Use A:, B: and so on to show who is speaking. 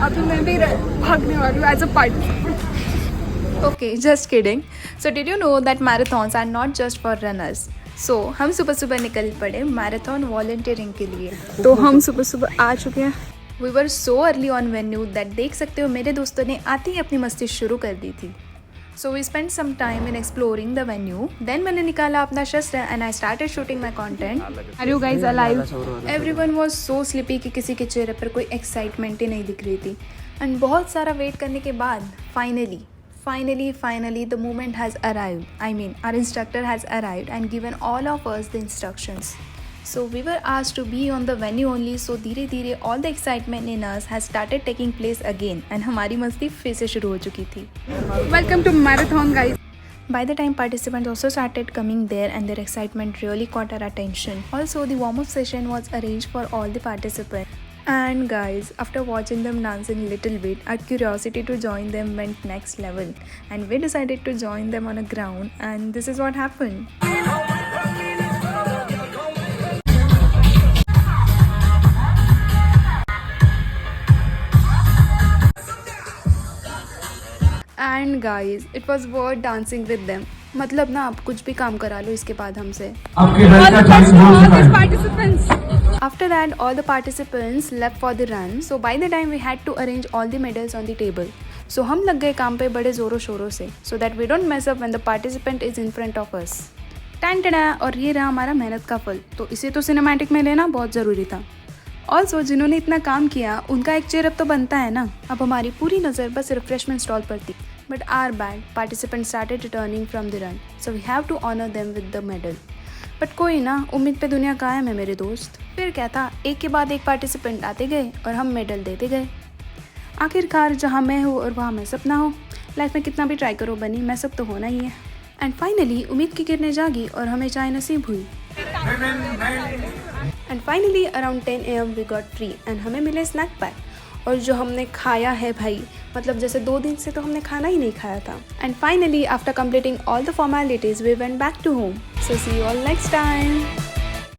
A: अभी मैं भी भागने वाली हूँ as a party.
B: Okay, just kidding. So did you know that marathons are not just for runners? So हम सुबह सुबह निकल पड़े मैराथन वॉलंटियरिंग के लिए।
A: तो हम सुबह सुबह आ चुके हैं।
B: We were so early on venue that देख सकते हो मेरे दोस्तों ने आते ही अपनी मस्ती शुरू कर दी थी। So we spent some time in exploring the venue. Then मैंने निकाला अपना शस्त्र and I started shooting my content.
A: Are you guys alive?
B: Everyone was so sleepy कि किसी के चेहरे पर कोई एक्साइटमेंट ही नहीं दिख रही थी। And बहुत सारा वेट करने के बाद finally the moment has arrived. I mean our instructor has arrived and given all of us the instructions. So we were asked to be on the venue only. So धीरे धीरे all the excitement in us has started taking place again and हमारी मस्ती फिर से शुरू हो चुकी थी।
A: Welcome to marathon, guys.
B: By the time participants also started coming there and their excitement really caught our attention. Also the warm-up session was arranged for all the participants. And guys, after watching them dancing a little bit, our curiosity to join them went next level. And we decided to join them on a ground and this is what happened. And guys, it was worth dancing with them. मतलब ना आप कुछ भी काम करा लो इसके बाद हमसे।
A: All the best to all these participants.
B: After that, all the participants left for the run. So by the time we had to arrange all the medals on the table. So हम लग गए काम पे बड़े ज़ोरों शोरों से so that we don't mess up when the participant is in front of us. टैन टैना, और ये रहा हमारा मेहनत का फल। तो इसे तो सिनेमैटिक में लेना बहुत ज़रूरी था। ऑल्सो जिन्होंने इतना काम किया उनका एक चेयर अब तो बनता है ना। अब हमारी पूरी नज़र बस रिफ्रेशमेंट स्टॉल पर थी। But our bad participant started returning from the run so we have to honour them with the medal. But कोई ना, उम्मीद पे दुनिया कायम है मेरे दोस्त। फिर क्या था, एक के बाद एक पार्टिसिपेंट आते गए और हम मेडल देते गए। आखिरकार जहाँ मैं हूँ और वहाँ मैं सब ना हो। लाइफ में कितना भी ट्राई करो बनी, मैं सब तो होना ही है। एंड फाइनली उम्मीद की किरणें जागी और हमें चाय नसीब हुई। And finally around 10 AM we got free and हमें मिले स्नैक पैक। और जो हमने खाया है भाई, मतलब जैसे 2 दिन से तो हमने खाना ही नहीं खाया था। And finally after completing all the formalities we went back to home. So see you all next time.